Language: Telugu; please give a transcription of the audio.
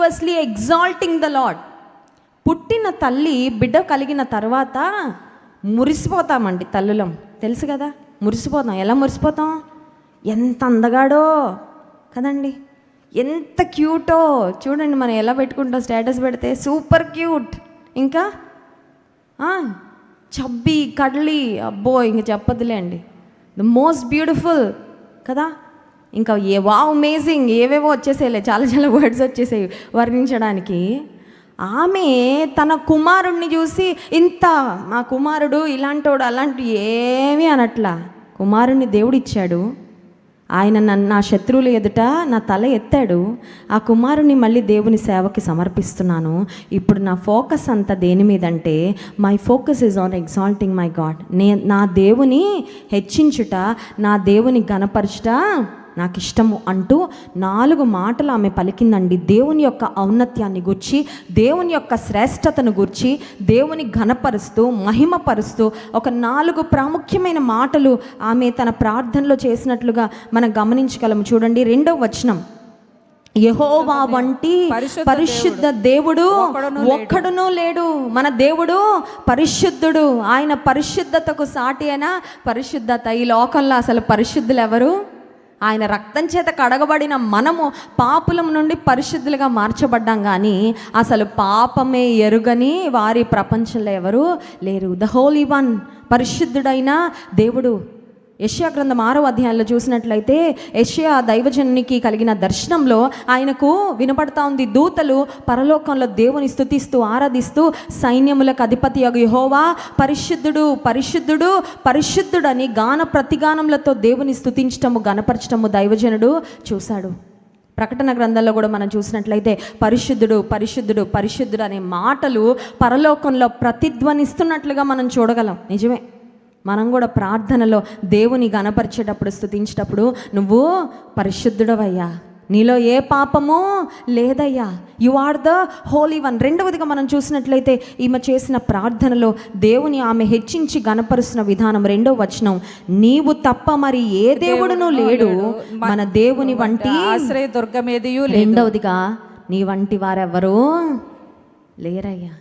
Continuously exalting the lord. పుట్టిన తల్లి బిడ్డ కలిగిన తర్వాత మురిసిపోతామండి తల్లులం, తెలుసు కదా. మురిసిపోతాం. ఎలా మురిసిపోతాం? ఎంత అందగాడో కదండి, ఎంత క్యూటో చూడండి. మనం ఎలా పెట్టుకుంటాం స్టేటస్ పెడితే, సూపర్ క్యూట్, ఇంకా చబ్బీ కడ్లీ, అబ్బో ఇంక చెప్పదులే అండి, ద మోస్ట్ బ్యూటిఫుల్ కదా. ఇంకా వావ్ అమేజింగ్ ఏవేవో వచ్చేసేలే, చాలా చాలా వర్డ్స్ వచ్చేసాయి వర్ణించడానికి. ఆమె తన కుమారుణ్ణి చూసి ఇంత, మా కుమారుడు ఇలాంటోడు అలాంటి ఏమీ అనట్లా. కుమారుణ్ణి దేవుడు ఇచ్చాడు, ఆయన నా శత్రువుల ఎదుట నా తల ఎత్తాడు. ఆ కుమారుని మళ్ళీ దేవుని సేవకి సమర్పిస్తున్నాను. ఇప్పుడు నా ఫోకస్ అంతా దేని మీద అంటే, my focus is on exalting my God. నా దేవుని హెచ్చించుట, నా దేవుని ఘనపరచుట నాకు ఇష్టము అంటూ 4 మాటలు ఆమె పలికిందండి. దేవుని యొక్క ఔన్నత్యాన్ని గూర్చి, దేవుని యొక్క శ్రేష్టతను గూర్చి, దేవుని ఘనపరుస్తూ మహిమపరుస్తూ ఒక 4 ప్రాముఖ్యమైన మాటలు ఆమె తన ప్రార్థనలో చేసినట్లుగా మనం గమనించగలము. చూడండి 2వ వచనం, యెహోవా వంటి పరిశుద్ధ దేవుడు ఒక్కడునూ లేడు. మన దేవుడు పరిశుద్ధుడు. ఆయన పరిశుద్ధతకు సాటి అయిన పరిశుద్ధత. ఈ లోకంలో అసలు పరిశుద్ధులు ఎవరు? ఆయన రక్తం చేత కడగబడిన మనము పాపులం నుండి పరిశుద్ధులుగా మార్చబడ్డాం, కానీ అసలు పాపమే ఎరుగని వారి ప్రపంచంలో ఎవరు లేరు. ద హోలీ వన్, పరిశుద్ధుడైన దేవుడు. యెషయా గ్రంథం 6వ అధ్యాయంలో చూసినట్లయితే, యెషయా దైవజనునికి కలిగిన దర్శనంలో ఆయనకు వినపడతా ఉంది, దూతలు పరలోకంలో దేవుని స్తుతిస్తూ ఆరాధిస్తూ సైన్యములకు అధిపతి యెహోవా పరిశుద్ధుడు పరిశుద్ధుడు పరిశుద్ధుడని గాన ప్రతిగానములతో దేవుని స్తుతించటము గణపరచటము దైవజనుడు చూశాడు. ప్రకటన గ్రంథంలో కూడా మనం చూసినట్లయితే పరిశుద్ధుడు పరిశుద్ధుడు పరిశుద్ధుడు అనే మాటలు పరలోకంలో ప్రతిధ్వనిస్తున్నట్లుగా మనం చూడగలం. నిజమే, మనం కూడా ప్రార్థనలో దేవుని గణపరిచేటప్పుడు, స్తుతించేటప్పుడు, నువ్వు పరిశుద్ధుడవయ్యా, నీలో ఏ పాపము లేదయ్యా, you are the holy one. 2వదిగా మనం చూసినట్లయితే ఈమె చేసిన ప్రార్థనలో దేవుని ఆమె హెచ్చించి గణపరుస్తున్న విధానం. 2వ వచనం, నీవు తప్ప మరి ఏ దేవుడును లేడు, మన దేవుని వంటి ఆశ్రయ దుర్గమేదియు. 2వదిగా, నీ వంటి వారెవరూ లేరయ్యా.